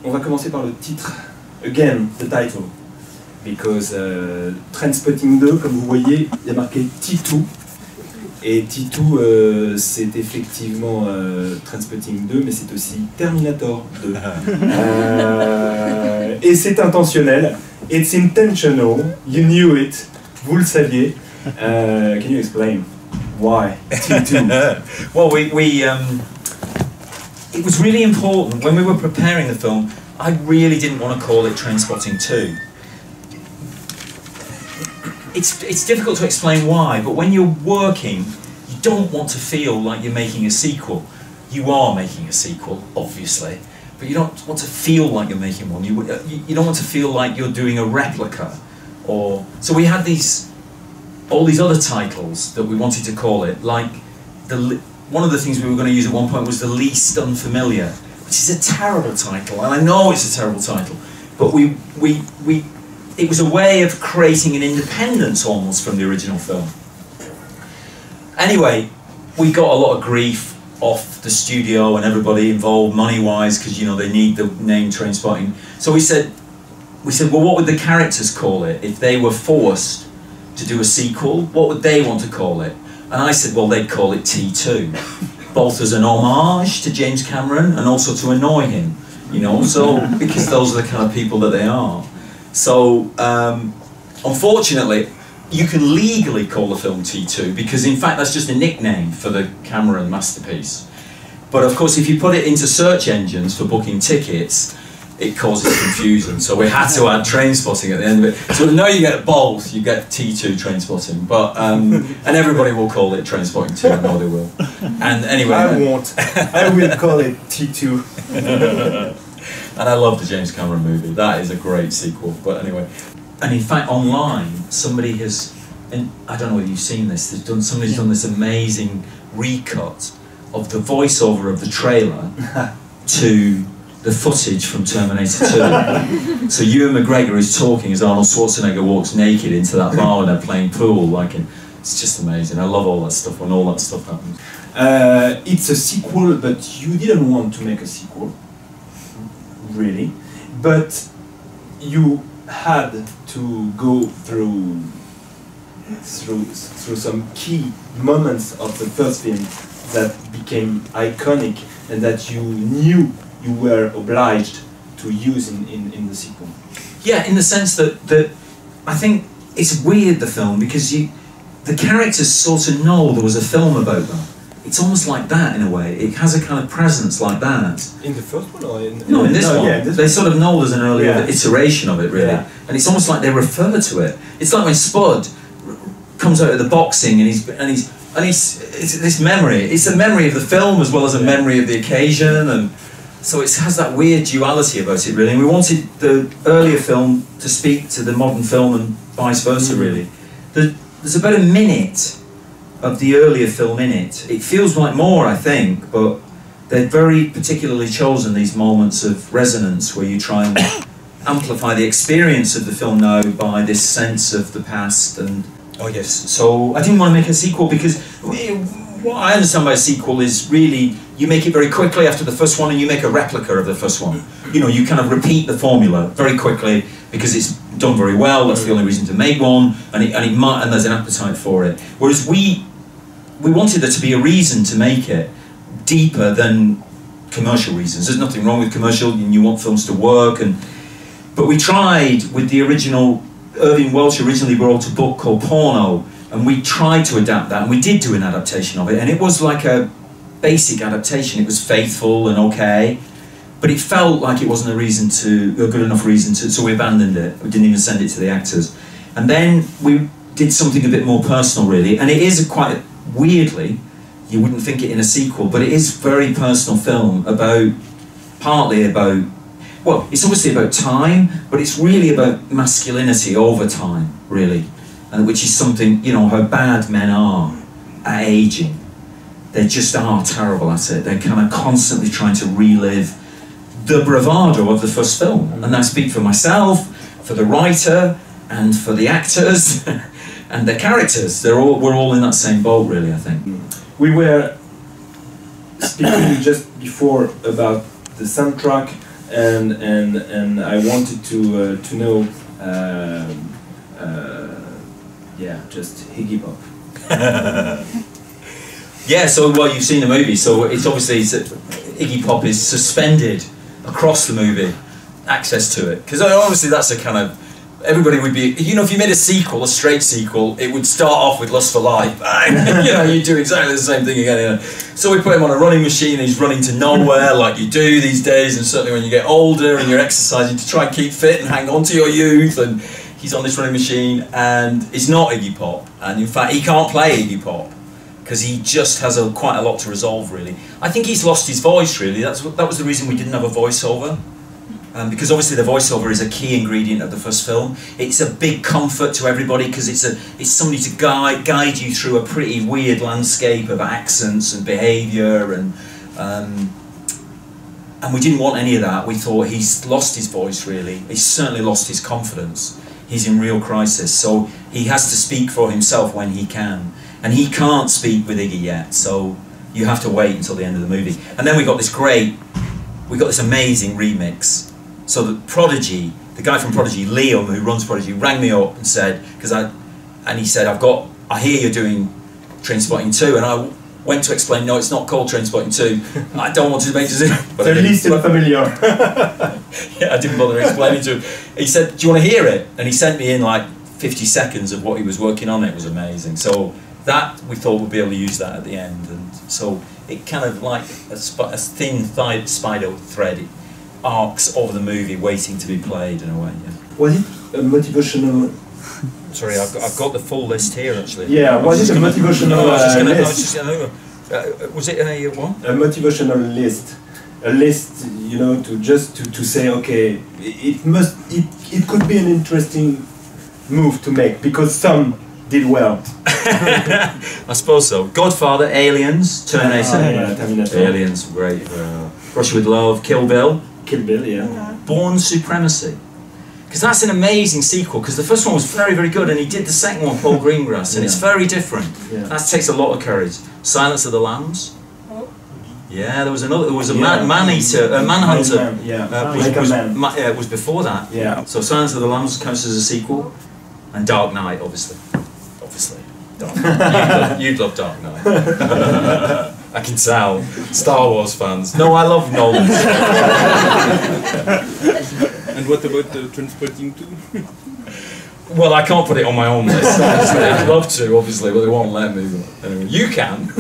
On va commencer par le titre. Again, the title. Because Trainspotting 2, comme vous voyez, il y a marqué T2. Et T2, c'est effectivement Trainspotting 2, mais c'est aussi Terminator 2. Et c'est intentionnel. It's intentional. You knew it. Vous le saviez. Can you explain why T2? Well, it was really important when we were preparing the film. I really didn't want to call it Trainspotting 2. It's difficult to explain why, but when you're working, you don't want to feel like you're making a sequel. You are making a sequel, obviously, but you don't want to feel like you're making one. You don't want to feel like you're doing a replica, or so we had all these other titles that we wanted to call it. Like one of the things we were going to use at one point was The Least Unfamiliar, which is a terrible title, and I know it's a terrible title, but it was a way of creating an independence almost from the original film. Anyway, we got a lot of grief off the studio and everybody involved money-wise, because you know they need the name Trainspotting. So we said, well, what would the characters call it if they were forced to do a sequel? What would they want to call it? And I said, well, they'd call it T2, both as an homage to James Cameron and also to annoy him, you know. So because those are the kind of people that they are. So, unfortunately, you can legally call the film T2 because, in fact, that's just a nickname for the Cameron masterpiece. But, of course, if you put it into search engines for booking tickets, it causes confusion. So we had to add Trainspotting at the end of it. So now you get both. You get T2 Trainspotting, but and everybody will call it Trainspotting 2. I know they will. And anyway, I won't. I will call it T2. And I love the James Cameron movie. That is a great sequel. But anyway, and in fact, online somebody has, and I don't know whether you've seen this. Somebody's done this amazing recut of the voiceover of the trailer to the footage from Terminator 2. So Ewan McGregor is talking as Arnold Schwarzenegger walks naked into that bar when they're playing pool. It's just amazing. I love all that stuff when all that stuff happens. It's a sequel, but you didn't want to make a sequel. Really, but you had to go through some key moments of the first film that became iconic and that you knew you were obliged to use in the sequel. Yeah, in the sense that I think it's weird, the film, because the characters sort of know there was a film about them. It's almost like that in a way. It has a kind of presence like that. In the first one or in no, in this one. Yeah, they sort of know there's an earlier iteration of it, really. Yeah. And it's almost like they refer to it. It's like when Spud comes out of the boxing and it's this memory. It's a memory of the film as well as a memory of the occasion, and so it has that weird duality about it, really. And we wanted the earlier film to speak to the modern film and vice versa, really. There's about a minute of the earlier film in it. It feels like more, I think, but they've very particularly chosen these moments of resonance where you try and amplify the experience of the film now by this sense of the past. And oh yes, so I didn't want to make a sequel because what I understand by a sequel is really you make it very quickly after the first one and you make a replica of the first one. You know, you kind of repeat the formula very quickly because it's done very well. That's the only reason to make one, and there's an appetite for it. Whereas we wanted there to be a reason to make it deeper than commercial reasons. There's nothing wrong with commercial, and you want films to work, but we tried with the original. Irving Welsh originally wrote a book called Porno, and we tried to adapt that, and we did do an adaptation of it, and it was like a basic adaptation. It was faithful and okay, but it felt like it wasn't a good enough reason to, so we abandoned it. We didn't even send it to the actors. And then we did something a bit more personal, really, and it is weirdly, you wouldn't think it in a sequel, but it is a very personal film partly about, well, it's obviously about time, but it's really about masculinity over time, really, and which is something, you know, how bad men are at aging. They just are terrible at it. They're kind of constantly trying to relive the bravado of the first film, and I speak for myself, for the writer, and for the actors. And the characters, we're all in that same boat, really, I think. We were speaking just before about the soundtrack, and I wanted to know, yeah, just Iggy Pop. Yeah, so well, you've seen the movie, so it's obviously Iggy Pop is suspended across the movie, access to it, because obviously that's a kind of, everybody would be, you know, if you made a sequel, a straight sequel, it would start off with Lust for Life, you know, you do exactly the same thing again, you know. So we put him on a running machine, and he's running to nowhere like you do these days, and certainly when you get older and you're exercising to try and keep fit and hang on to your youth, and he's on this running machine, and it's not Iggy Pop, and in fact he can't play Iggy Pop, because he just has quite a lot to resolve, really. I think he's lost his voice, really. That was the reason we didn't have a voiceover. Because obviously the voiceover is a key ingredient of the first film. It's a big comfort to everybody, because it's somebody to guide you through a pretty weird landscape of accents and behaviour, and we didn't want any of that. We thought he's lost his voice, really. He's certainly lost his confidence. He's in real crisis, so he has to speak for himself when he can. And he can't speak with Iggy yet, so you have to wait until the end of the movie. And then we got this amazing remix. So the Prodigy, the guy from Prodigy, Liam, who runs Prodigy, rang me up and said, he said, I hear you're doing Trainspotting 2, and I went to explain, no, it's not called Trainspotting 2. I don't want to make it. But at least it's familiar. Yeah, I didn't bother explaining to him. He said, do you want to hear it? And he sent me in like 50 seconds of what he was working on. It was amazing. So that we thought we'd be able to use that at the end, and so it kind of like a thin spider thread. It arcs over the movie, waiting to be played in a way. Yeah. Was it a motivational? Sorry, I've got the full list here actually. Yeah, was it a motivational list? Was it a what? A motivational list. A list, you know, to say, okay, it could be an interesting move to make, because some did well. I suppose so. Godfather, Aliens, Terminator. Yeah, Terminator. Aliens, great. Russia with Love, Kill Bill. Kill Bill, yeah. Born Supremacy. Because that's an amazing sequel, because the first one was very, very good, and he did the second one, Paul Greengrass, and it's very different. Yeah. That takes a lot of courage. Silence of the Lambs. Yeah, there was a man-eater, a Manhunter. It was before that. Yeah. So Silence of the Lambs counts as a sequel, and Dark Knight, obviously. Dark Knight. You'd love Dark Knight. I can tell. Star Wars fans. No, I love Nolan. And what about Trainspotting 2? Well, I can't put it on my own list. I'd love to, obviously, but they won't let me. Anyway, you can.